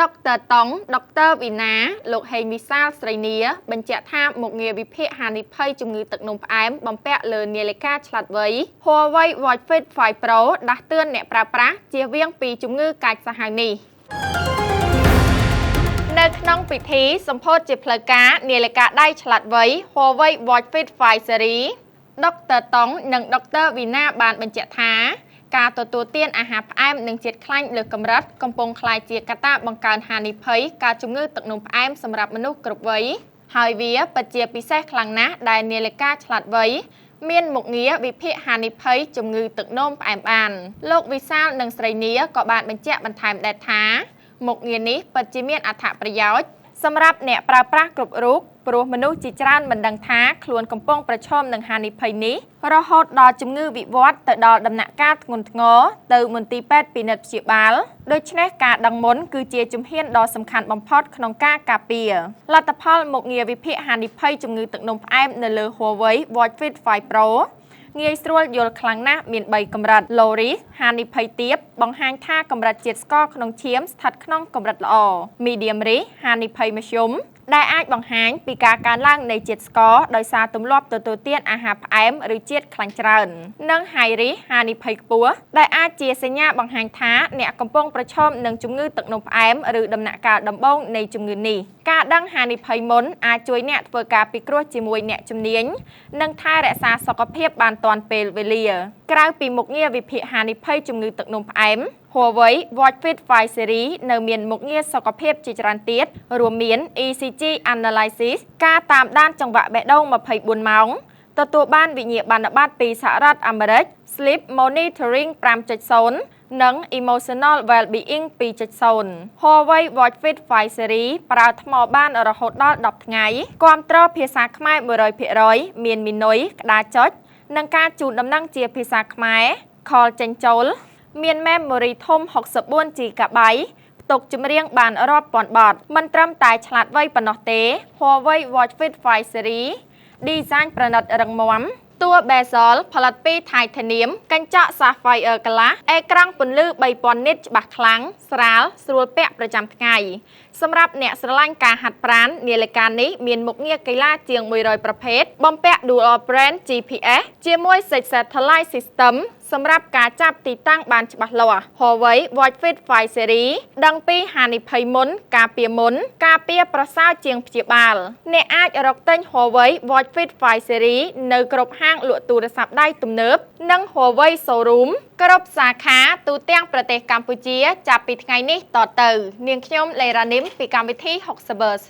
ដុកទ័រតុងដុកទ័រវីណាលោកហេងមីសាលស្រីនីបញ្ជាក់ថាមុខងារវិភាគហានិភ័យជំងឺទឹកនោមផ្អែមបំពាក់លើនាឡិកាឆ្លាតវៃ Huawei Watch Fit 5 Pro ដាស់តឿនអ្នកប្រើប្រាស់ជៀសវាងពីជំងឺកាចសាហាវនេះនៅក្នុងពិធីសម្ពោធជាផ្លូវការនាឡិកាដៃឆ្លាតវៃ Huawei Watch Fit 5 Series ដុកទ័រតុងនិងដុកទ័រវីណាបានបញ្ជាក់ថាការទទួលទានអាហារផ្អែមនិងជាតិខ្លាញ់លើសកម្រិតកំពុងក្លាយជាកត្តាបង្កើនហានិភ័យការជំងឺទឹកនោមផ្អែមសម្រាប់មនុស្សគ្រប់វ័យហើយវាពិតជាពិសេសខ្លាំងណាស់ដែលនាឡិកាឆ្លាតវៃមានមុខងារវិភាគហានិភ័យជំងឺទឹកនោមផ្អែមបានលោកវិសាលនិងស្រីនីក៏បានបញ្ជាក់បន្ថែមដែរថាមុខងារនេះពិតជាមានអត្ថប្រយោជន៍សម្រាប់អ្នកប្រើប្រាស់គ្រប់រូបព្រោះមនុស្សជាច្រើនមិនដឹងថាខ្លួនកំពុងប្រឈមនឹងហានិភ័យនេះរហូតដល់ជំងឺវិវត្តទៅដល់ដំណាក់កាលធ្ងន់ធ្ងរទៅមន្ទីរពេទ្យពិនិត្យព្យាបាលដូច្នេះការដឹងមុនគឺជាជំហានដ៏សំខាន់បំផុតក្នុងការការពារលទ្ធផលមុខងារវិភាគហានិភ័យជំងឺទឹកនោមផ្អែមនៅលើ Huawei Watch Fit 5 Proងាយស្រួលយល់ខ្លាំងណាស់មាន3កម្រិត Low risk ហានិភ័យទាបបង្ហាញថាកម្រិតជាតិស្ករក្នុងឈាមស្ថិតក្នុងកម្រិតល្អ Medium risk ហានិភ័យមធ្យមដែលអាចបង្ហាញពីការកើនឡើងនៃជាតិស្ករដោយសារទម្លាប់ទទួលទានអាហារផ្អែមឬជាតិខ្លាញ់ច្រើននិង High risk ហានិភ័យខ្ពស់ដែលអាចជាសញ្ញាបង្ហាញថាអ្នកកំពុងប្រឈមនឹងជំងឺទឹកនោមផ្អែមឬដំណាក់កាលដំបូងនៃជំងឺនេះការដឹងហានិភ័យមុនអាចជួយអ្នកធ្វើការពិគ្រោះជាមួយអ្នកជំនាញនិងថែរក្សាសុខភាពបានទាន់ពេលវេលាក្រៅពីមុខងារវិភាគហានិភ័យជំងឺទឹកនោមផ្អែមHuawei Watch Fit 5 Series នៅមានមុខងារសុខភាពជាច្រើនទៀតរួមមាន ECG Analysis ការតាមដានចង្វាក់បេះដូង24ម៉ោងទទួលបានវិញ្ញាបនបត្រពីសហរដ្ឋអាមេរិក Sleep Monitoring 5.0 និង Emotional Well-being 2.0 Huawei Watch Fit 5 Series ប្រើថ្មបានរហូតដល់10ថ្ងៃគាំទ្រភាសាខ្មែរ 100% មានមីនុយក្តារចុចនិងការជូនដំណឹងជាភាសាខ្មែរ Call ចេញចូលមាន memory ធំ 64GB ផ្ទុកចម្រៀងបានរាប់ពាន់បទមិនត្រឹមតែឆ្លាតវៃប៉ុណ្ណោះទេ Huawei Watch Fit 5 Series Design ប្រណិតរឹងមាំតួ bezel ផលិតពី Titanium កញ្ចក់ Sapphire Glass អេក្រង់ពន្លឺ 3000 nit ច្បាស់ខ្លាំងស្រាលស្រួលពាក់ប្រចាំថ្ងៃសម្រាប់អ្នកស្រឡាញ់ការហាត់ប្រាណនាឡិកានេះមានមុខងារកីឡាជាង100ប្រភេទបំពាក់ Dual Band GPS ជាមួយ Six Satellite System សម្រាប់ការចាប់ទីតាំងបានច្បាស់លាស់ Huawei Watch Fit 5 Series ដឹងពីហានិភ័យមុនការពារមុនការពារប្រសើរជាងព្យាបាលអ្នកអាចរកទិញ Huawei Watch Fit 5 Series នៅគ្រប់ហាងលក់ទូរស័ព្ទដៃទំនើបនិង Huawei Showroom គ្រប់សាខាទូទាំងប្រទេសកម្ពុជាចាប់ពីថ្ងៃនេះតទៅនាងខ្ញុំលេរ៉ានីមពីកម្មវិធី Hoxaverse